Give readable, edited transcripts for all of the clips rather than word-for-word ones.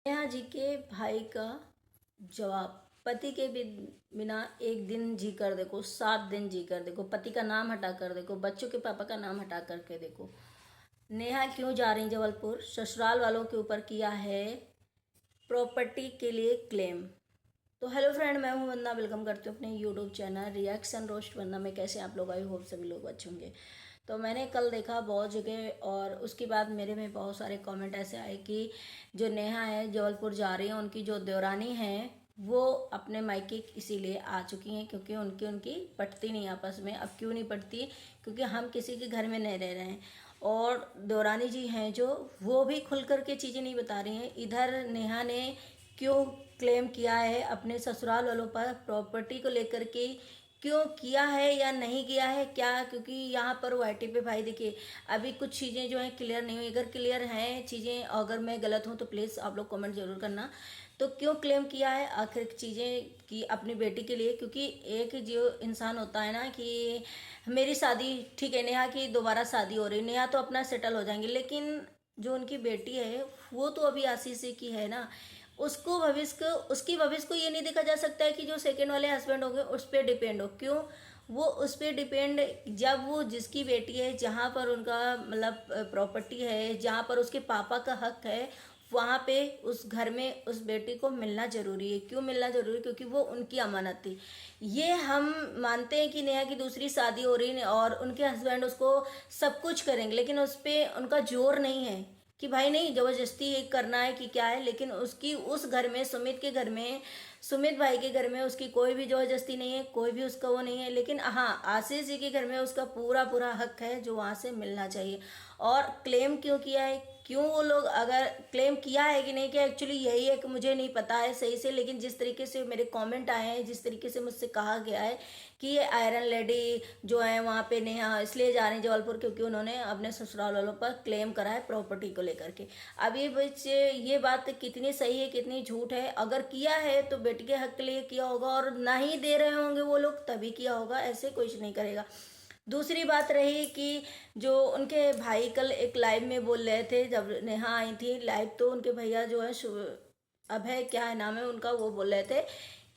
नेहा जी के भाई का जवाब। पति के बिना एक दिन जी कर देखो, 7 दिन जी कर देखो, पति का नाम हटा कर देखो, बच्चों के पापा का नाम हटा करके देखो। नेहा क्यों जा रही जबलपुर? ससुराल वालों के ऊपर किया है प्रॉपर्टी के लिए क्लेम। तो हेलो फ्रेंड, मैं हूं वंदना। वेलकम करती हूँ अपने यूट्यूब चैनल रिएक्शन रोस्ट वंदना में। कैसे आप लोग? आई होप सभी लोग अच्छे होंगे। तो मैंने कल देखा बहुत जगह, और उसके बाद मेरे में बहुत सारे कमेंट ऐसे आए कि जो नेहा है जबलपुर जा रही है, उनकी जो देवरानी है वो अपने मायके इसीलिए आ चुकी हैं क्योंकि उनकी उनकी पटती नहीं आपस में। अब क्यों नहीं पटती? क्योंकि हम किसी के घर में नहीं रह रहे हैं, और देवरानी जी हैं जो, वो भी खुल करके चीज़ें नहीं बता रही हैं। इधर नेहा ने क्यों क्लेम किया है अपने ससुराल वालों पर प्रॉपर्टी को लेकर के, क्यों किया है या नहीं किया है क्या? क्योंकि यहाँ पर वाईटी पे भाई देखिए, अभी कुछ चीज़ें जो हैं क्लियर नहीं हुई। अगर क्लियर हैं चीज़ें, अगर मैं गलत हूँ तो प्लीज़ आप लोग कमेंट जरूर करना। तो क्यों क्लेम किया है आखिर चीज़ें की अपनी बेटी के लिए? क्योंकि एक जो इंसान होता है ना कि मेरी शादी ठीक है, नेहा की दोबारा शादी हो रही, नेहा तो अपना सेटल हो जाएंगे, लेकिन जो उनकी बेटी है वो तो अभी आशीष की है ना। उसको भविष्य को, उसकी भविष्य को ये नहीं देखा जा सकता है कि जो सेकंड वाले हस्बैंड होंगे उस पर डिपेंड हो। क्यों वो उस पर डिपेंड? जब वो जिसकी बेटी है, जहाँ पर उनका मतलब प्रॉपर्टी है, जहाँ पर उसके पापा का हक है, वहाँ पे उस घर में उस बेटी को मिलना जरूरी है। क्यों मिलना जरूरी? क्योंकि वो उनकी अमानत थी। ये हम मानते हैं कि नेहा की दूसरी शादी हो रही है और उनके हस्बैंड उसको सब कुछ करेंगे, लेकिन उस पर उनका जोर नहीं है कि भाई नहीं जबरदस्ती ये करना है कि क्या है। लेकिन उसकी उस घर में, सुमित के घर में, सुमित भाई के घर में उसकी कोई भी जबरदस्ती नहीं है, कोई भी उसका वो नहीं है। लेकिन हाँ, आशीष जी के घर में उसका पूरा पूरा हक है जो वहाँ से मिलना चाहिए। और क्लेम क्यों किया है? क्यों वो लोग, अगर क्लेम किया है कि नहीं किया, एक्चुअली यही है कि मुझे नहीं पता है सही से। लेकिन जिस तरीके से मेरे कमेंट आए हैं, जिस तरीके से मुझसे कहा गया है कि ये आयरन लेडी जो है वहाँ पे नेहा इसलिए जा रही है जबलपुर क्योंकि उन्होंने अपने ससुराल वालों पर क्लेम करा है प्रॉपर्टी को लेकर के। अब ये बच्चे, ये बात कितनी सही है कितनी झूठ है? अगर किया है तो बेटी के हक के लिए किया होगा, और नहीं दे रहे होंगे वो लोग तभी किया होगा, ऐसे कुछ नहीं करेगा। दूसरी बात रही कि जो उनके भाई कल एक लाइव में बोल रहे थे, जब नेहा आई थी लाइव, तो उनके भैया जो है अभय, क्या है नाम है उनका, वो बोल रहे थे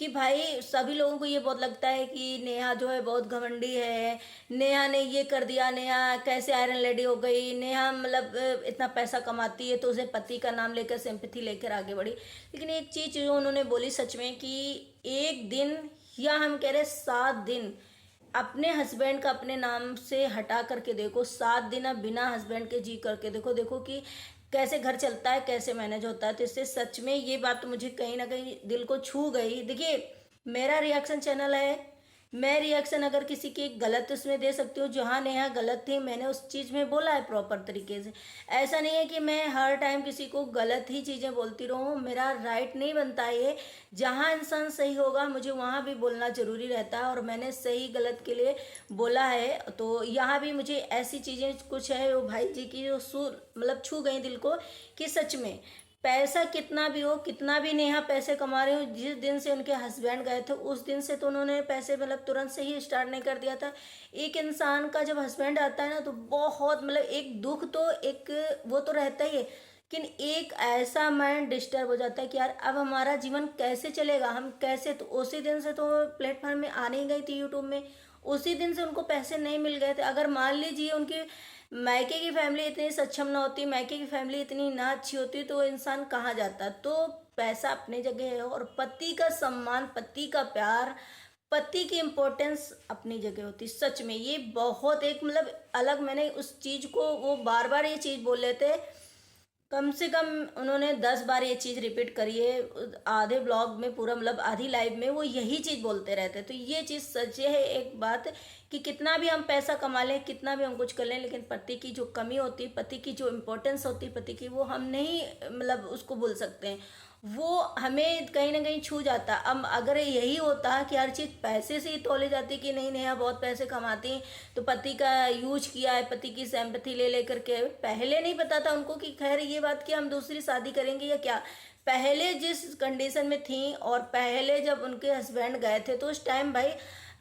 कि भाई सभी लोगों को ये बहुत लगता है कि नेहा जो है बहुत घमंडी है, नेहा ने ये कर दिया, नेहा कैसे आयरन लेडी हो गई, नेहा मतलब इतना पैसा कमाती है तो उसे पति का नाम लेकर सिंपैथी लेकर आगे बढ़ी। लेकिन एक चीज जो उन्होंने बोली सच में कि एक दिन, या हम कह रहे 7 दिन अपने हस्बैंड का अपने नाम से हटा करके देखो, 7 दिन अब बिना हस्बैंड के जी करके देखो, देखो कि कैसे घर चलता है, कैसे मैनेज होता है। तो इससे सच में ये बात तो मुझे कहीं ना कहीं दिल को छू गई। देखिए, मेरा रिएक्शन चैनल है, मैं रिएक्शन अगर किसी की गलत उसमें दे सकती हूँ। जहाँ नेहा गलत थी मैंने उस चीज़ में बोला है प्रॉपर तरीके से। ऐसा नहीं है कि मैं हर टाइम किसी को गलत ही चीज़ें बोलती रहूँ, मेरा राइट नहीं बनता है ये। जहाँ इंसान सही होगा मुझे वहाँ भी बोलना जरूरी रहता है, और मैंने सही गलत के लिए बोला है। तो यहाँ भी मुझे ऐसी चीज़ें कुछ है वो भाई जी की जो मतलब छू गई दिल को, कि सच में पैसा कितना भी हो, कितना भी नेहा पैसे कमा रहे हो, जिस दिन से उनके हस्बैंड गए थे उस दिन से तो उन्होंने पैसे मतलब तुरंत से ही स्टार्ट नहीं कर दिया था। एक इंसान का जब हस्बैंड आता है ना तो बहुत मतलब एक दुख तो एक वो तो रहता ही है, लेकिन एक ऐसा माइंड डिस्टर्ब हो जाता है कि यार अब हमारा जीवन कैसे चलेगा, हम कैसे। तो उसी दिन से तो प्लेटफॉर्म में आने ही गई थी यूट्यूब में, उसी दिन से उनको पैसे नहीं मिल गए थे। अगर मान लीजिए उनकी मायके की फैमिली इतनी सक्षम ना होती, मायके की फैमिली इतनी ना अच्छी होती, तो इंसान कहाँ जाता? तो पैसा अपनी जगह है, और पति का सम्मान, पति का प्यार, पति की इम्पोर्टेंस अपनी जगह होती। सच में ये बहुत एक मतलब अलग, मैंने उस चीज को, वो बार बार ये चीज बोल रहे थे, कम से कम उन्होंने 10 बार ये चीज रिपीट करी है आधे ब्लॉग में, पूरा मतलब आधी लाइव में वो यही चीज बोलते रहते। तो ये चीज सच है एक बात, कि कितना भी हम पैसा कमा लें, कितना भी हम कुछ कर लें, लेकिन पति की जो कमी होती, पति की जो इम्पोर्टेंस होती पति की, वो हम नहीं मतलब उसको भूल सकते हैं। वो हमें कहीं ना कहीं छू जाता। अब अगर यही होता कि हर चीज पैसे से ही तोली जाती कि नहीं नेहा बहुत पैसे कमाती, तो पति का यूज किया है, पति की सिंपैथी ले लेकर के, पहले नहीं पता था उनको कि खैर ये बात कि हम दूसरी शादी करेंगे या क्या। पहले जिस कंडीशन में थी और पहले जब उनके हस्बैंड गए थे तो उस टाइम भाई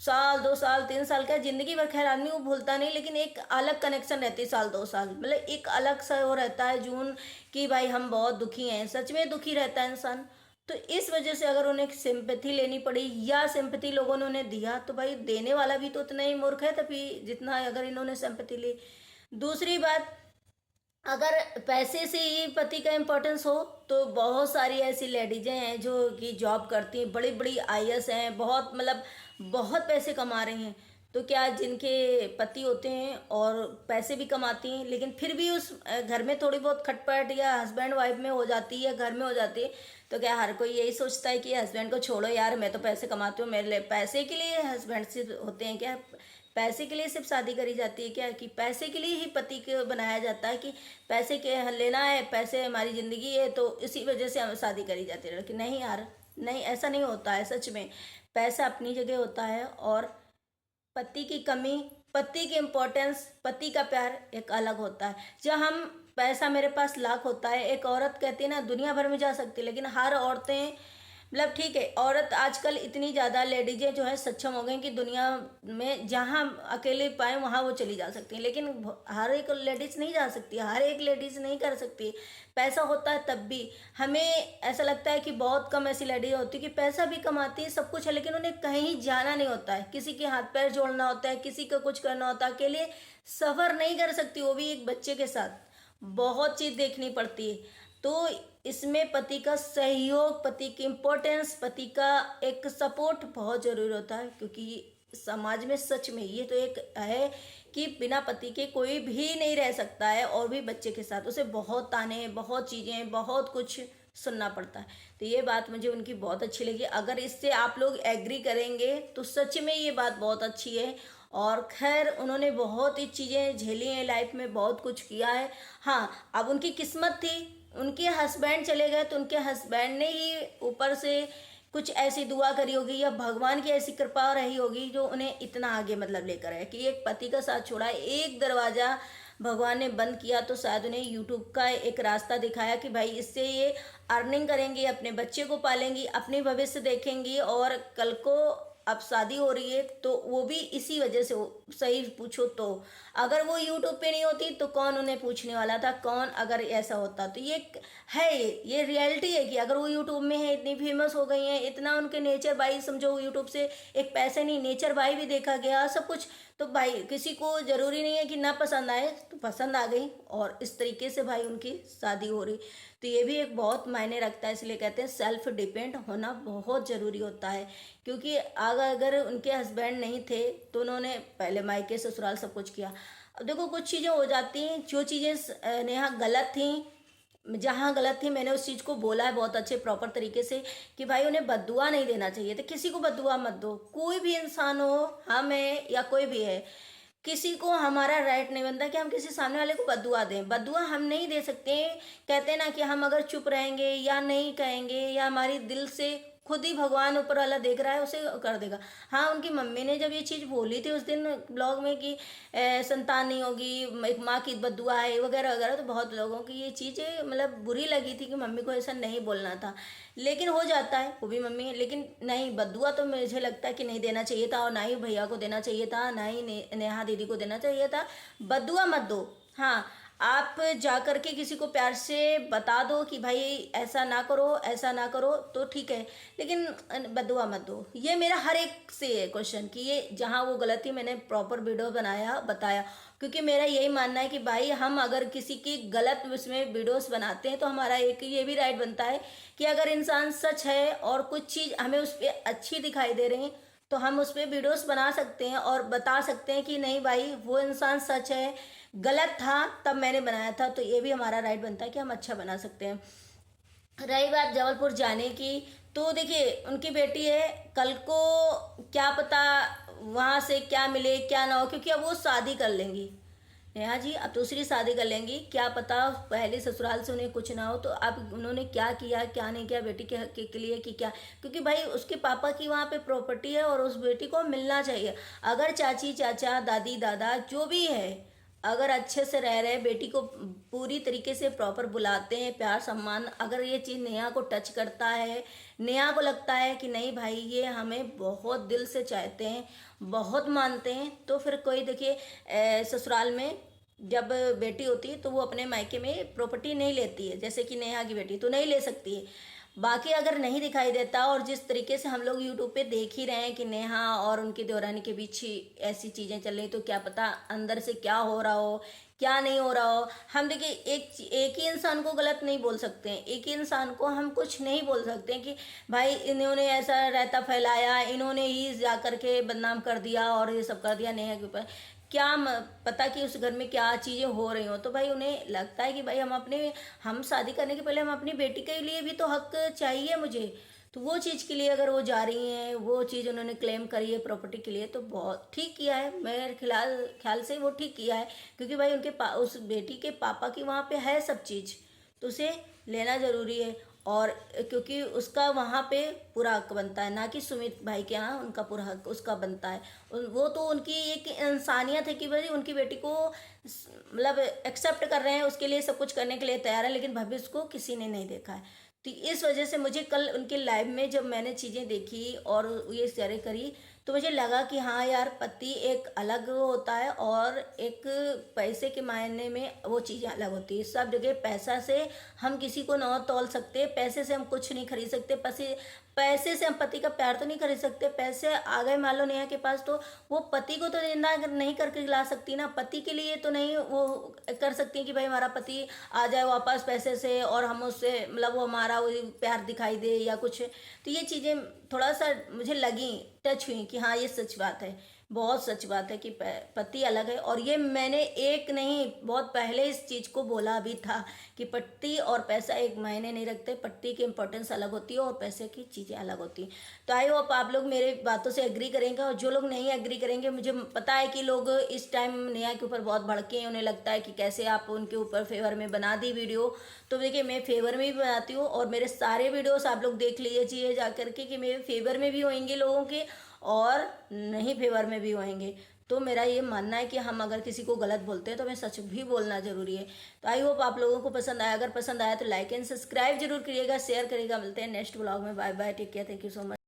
साल 2 साल 3 साल का ज़िंदगी भर खैर आदमी वो भूलता नहीं, लेकिन एक अलग कनेक्शन रहती है साल 2 साल, मतलब एक अलग सा वो रहता है जून कि भाई हम बहुत दुखी हैं, सच में दुखी रहता है इंसान। तो इस वजह से अगर उन्हें सिंपैथी लेनी पड़ी या सिंपैथी लोगों ने उन्हें दिया, तो भाई देने वाला भी तो उतना ही मूर्ख है तभी जितना अगर इन्होंने सिंपैथी ली। दूसरी बात, अगर पैसे से ही पति का इम्पोर्टेंस हो तो बहुत सारी ऐसी लेडीजें हैं जो कि जॉब करती हैं, बड़ी बड़ी आईएएस हैं, बहुत मतलब बहुत पैसे कमा रही हैं। तो क्या जिनके पति होते हैं और पैसे भी कमाती हैं, लेकिन फिर भी उस घर में थोड़ी बहुत खटपट या हस्बैंड वाइफ में हो जाती है, घर में हो जाती है, तो क्या हर कोई यही सोचता है कि हस्बैंड को छोड़ो यार, मैं तो पैसे कमाती हूँ, मेरे लिए पैसे के लिए हस्बैंड से होते हैं क्या? पैसे के लिए सिर्फ शादी करी जाती है क्या? कि पैसे के लिए ही पति को बनाया जाता है कि पैसे के लेना है, पैसे हमारी ज़िंदगी है, तो इसी वजह से हम शादी करी जाती है? कि नहीं यार, नहीं, ऐसा नहीं होता है सच में। पैसा अपनी जगह होता है और पति की कमी, पति की इम्पोर्टेंस, पति का प्यार एक अलग होता है। जब हम पैसा मेरे पास लाख होता है, एक औरत कहती है ना दुनिया भर में जा सकती है, लेकिन हर औरतें मतलब ठीक है, औरत आजकल इतनी ज़्यादा लेडीजें जो है सक्षम हो गई कि दुनिया में जहाँ अकेले पाए वहाँ वो चली जा सकती हैं, लेकिन हर एक लेडीज़ नहीं जा सकती, हर एक लेडीज़ नहीं कर सकती। पैसा होता है तब भी हमें ऐसा लगता है कि बहुत कम ऐसी लेडीज होती है कि पैसा भी कमाती है, सब कुछ है, लेकिन उन्हें कहीं जाना नहीं होता है, किसी के हाथ पैर जोड़ना होता है, किसी को कुछ करना होता है, अकेले सफ़र नहीं कर सकती, वो भी एक बच्चे के साथ। बहुत चीज़ देखनी पड़ती है। तो इसमें पति का सहयोग, पति की इम्पोर्टेंस, पति का एक सपोर्ट बहुत ज़रूरी होता है, क्योंकि समाज में सच में ये तो एक है कि बिना पति के कोई भी नहीं रह सकता है, और भी बच्चे के साथ उसे बहुत ताने, बहुत चीज़ें, बहुत कुछ सुनना पड़ता है। तो ये बात मुझे उनकी बहुत अच्छी लगी, अगर इससे आप लोग एग्री करेंगे तो सच में ये बात बहुत अच्छी है। और खैर उन्होंने बहुत ही चीज़ें झेली हैं लाइफ में, बहुत कुछ किया है। हाँ, अब उनकी किस्मत थी, उनके हस्बैंड चले गए तो उनके हस्बैंड ने ही ऊपर से कुछ ऐसी दुआ करी होगी या भगवान की ऐसी कृपा रही होगी जो उन्हें इतना आगे मतलब लेकर आए कि एक पति का साथ छोड़ा, एक दरवाज़ा भगवान ने बंद किया तो शायद उन्हें यूट्यूब का एक रास्ता दिखाया कि भाई इससे ये अर्निंग करेंगी, अपने बच्चे को पालेंगी, अपने भविष्य देखेंगी, और कल को अब शादी हो रही है तो वो भी इसी वजह से सही पूछो तो अगर वो यूट्यूब पे नहीं होती तो कौन उन्हें पूछने वाला था, कौन अगर ऐसा होता तो है, ये रियलिटी है कि अगर वो यूट्यूब में है, इतनी फेमस हो गई हैं, इतना उनके नेचर बाई समझो यूट्यूब से एक पैसे नहीं नेचर बाई भी देखा गया सब कुछ, तो भाई किसी को ज़रूरी नहीं है कि ना पसंद आए, तो पसंद आ गई और इस तरीके से भाई उनकी शादी हो रही। तो ये भी एक बहुत मायने रखता है, इसलिए कहते हैं सेल्फ डिपेंड होना बहुत ज़रूरी होता है। क्योंकि अगर उनके हस्बैंड नहीं थे तो उन्होंने पहले मायके ससुराल सब कुछ किया। अब देखो कुछ चीज़ें हो जाती हैं, जो चीज़ें नेहा गलत थी, जहाँ गलत थी मैंने उस चीज़ को बोला है बहुत अच्छे प्रॉपर तरीके से कि भाई उन्हें बद्दुआ नहीं देना चाहिए, तो किसी को बद्दुआ मत दो, कोई भी इंसान हो, हम है या कोई भी है, किसी को हमारा राइट नहीं बनता कि हम किसी सामने वाले को बद्दुआ दें। बद्दुआ हम नहीं दे सकते। कहते हैं ना कि हम अगर चुप रहेंगे या नहीं कहेंगे या हमारी दिल से खुद ही भगवान ऊपर वाला देख रहा है उसे कर देगा। हाँ, उनकी मम्मी ने जब ये चीज़ बोली थी उस दिन ब्लॉग में कि संतान नहीं होगी, एक माँ की बद्दुआ है वगैरह वगैरह, तो बहुत लोगों की ये चीज़ें मतलब बुरी लगी थी कि मम्मी को ऐसा नहीं बोलना था, लेकिन हो जाता है, वो भी मम्मी है। लेकिन नहीं, बद्दुआ तो मुझे लगता है कि नहीं देना चाहिए था, और ना ही भैया को देना चाहिए था, ना ही नेहा दीदी को देना चाहिए था। बद्दुआ मत दो। हाँ, आप जा कर के किसी को प्यार से बता दो कि भाई ऐसा ना करो, ऐसा ना करो, तो ठीक है, लेकिन बद्दुआ मत दो। ये मेरा हर एक से है क्वेश्चन कि ये जहाँ वो गलती मैंने प्रॉपर वीडियो बनाया बताया, क्योंकि मेरा यही मानना है कि भाई हम अगर किसी की गलत उसमें वीडियोस बनाते हैं तो हमारा एक ये भी राइट बनता है कि अगर इंसान सच है और कुछ चीज़ हमें उस पर अच्छी दिखाई दे रही तो हम उस पर वीडियोस बना सकते हैं और बता सकते हैं कि नहीं भाई वो इंसान सच है, गलत था तब मैंने बनाया था, तो ये भी हमारा राइट बनता है कि हम अच्छा बना सकते हैं। रही बात जबलपुर जाने की, तो देखिए उनकी बेटी है, कल को क्या पता वहाँ से क्या मिले क्या ना हो, क्योंकि अब वो शादी कर लेंगी नेहा जी, अब दूसरी शादी कर लेंगी, क्या पता पहले ससुराल से उन्हें कुछ ना हो, तो अब उन्होंने क्या किया क्या नहीं किया बेटी के हक के लिए कि क्या, क्योंकि भाई उसके पापा की वहाँ पे प्रॉपर्टी है और उस बेटी को मिलना चाहिए। अगर चाची चाचा दादी दादा जो भी है अगर अच्छे से रह रहे, बेटी को पूरी तरीके से प्रॉपर बुलाते हैं, प्यार सम्मान, अगर ये चीज़ नेहा को टच करता है, नेहा को लगता है कि नहीं भाई ये हमें बहुत दिल से चाहते हैं, बहुत मानते हैं, तो फिर कोई देखिए ससुराल में जब बेटी होती है तो वो अपने मायके में प्रॉपर्टी नहीं लेती है, जैसे कि नेहा की बेटी तो नहीं ले सकती है। बाकी अगर नहीं दिखाई देता, और जिस तरीके से हम लोग यूट्यूब पे देख ही रहे हैं कि नेहा और उनकी देवरानी के बीच ही ऐसी चीज़ें चल रही, तो क्या पता अंदर से क्या हो रहा हो, क्या नहीं हो रहा हो। हम देखिए एक ही इंसान को गलत नहीं बोल सकते हैं, एक ही इंसान को हम कुछ नहीं बोल सकते हैं कि भाई इन्होंने ऐसा रहता फैलाया, इन्होंने ही जा करके बदनाम कर दिया और ये सब कर दिया नेहा के ऊपर। क्या पता कि उस घर में क्या चीज़ें हो रही हो, तो भाई उन्हें लगता है कि भाई हम शादी करने के पहले हम अपनी बेटी के लिए भी तो हक चाहिए मुझे, तो वो चीज़ के लिए अगर वो जा रही हैं, वो चीज़ उन्होंने क्लेम करी है प्रॉपर्टी के लिए, तो बहुत ठीक किया है, मेरे ख्याल से वो ठीक किया है। क्योंकि भाई उस बेटी के पापा की वहाँ पे है सब चीज़, तो उसे लेना ज़रूरी है। और क्योंकि उसका वहाँ पे पूरा हक बनता है, ना कि सुमित भाई के यहाँ उनका पूरा हक उसका बनता है। वो तो उनकी एक इंसानियत है कि भाई उनकी बेटी को मतलब एक्सेप्ट कर रहे हैं, उसके लिए सब कुछ करने के लिए तैयार है, लेकिन भविष्य को किसी ने नहीं देखा है। तो इस वजह से मुझे कल उनके लाइव में जब मैंने चीज़ें देखी और ये शेयर करी, तो मुझे लगा कि हाँ यार, पति एक अलग होता है और एक पैसे के मायने में वो चीज़ें अलग होती है। सब जगह पैसा से हम किसी को ना तौल सकते, पैसे से हम कुछ नहीं खरीद सकते, पैसे से हम पति का प्यार तो नहीं खरीद सकते। पैसे आ गए मान लो नेहा के पास, तो वो पति को तो जिंदा नहीं करके ला सकती ना, पति के लिए तो नहीं वो कर सकती कि भाई हमारा पति आ जाए वापस पैसे से और हम उससे मतलब वो हमारा वो प्यार दिखाई दे या कुछ। तो ये चीज़ें थोड़ा सा मुझे लगी, टच हुई कि हाँ ये सच बात है, बहुत सच बात है कि पति अलग है। और ये मैंने एक नहीं बहुत पहले इस चीज़ को बोला भी था कि पति और पैसा एक मायने नहीं रखते, पति की इंपॉर्टेंस अलग होती है और पैसे की चीज़ें अलग होती हैं। तो आई होप आप लोग मेरे बातों से एग्री करेंगे, और जो लोग नहीं एग्री करेंगे, मुझे पता है कि लोग इस टाइम नेहा के ऊपर बहुत भड़के हैं, उन्हें लगता है कि कैसे आप उनके ऊपर फेवर में बना दी वीडियो। तो देखिए मैं फेवर में भी बनाती हूँ, और मेरे सारे वीडियोस आप लोग देख लीजिए जा करके कि मेरे फेवर में भी होंगे लोगों के और नहीं फेवर में भी होंगे। तो मेरा ये मानना है कि हम अगर किसी को गलत बोलते हैं तो हमें सच भी बोलना जरूरी है। तो आई होप आप लोगों को पसंद आया, अगर पसंद आया तो लाइक एंड सब्सक्राइब जरूर करिएगा, शेयर करिएगा। मिलते हैं नेक्स्ट ब्लॉग में, bye bye, take care, thank you so much.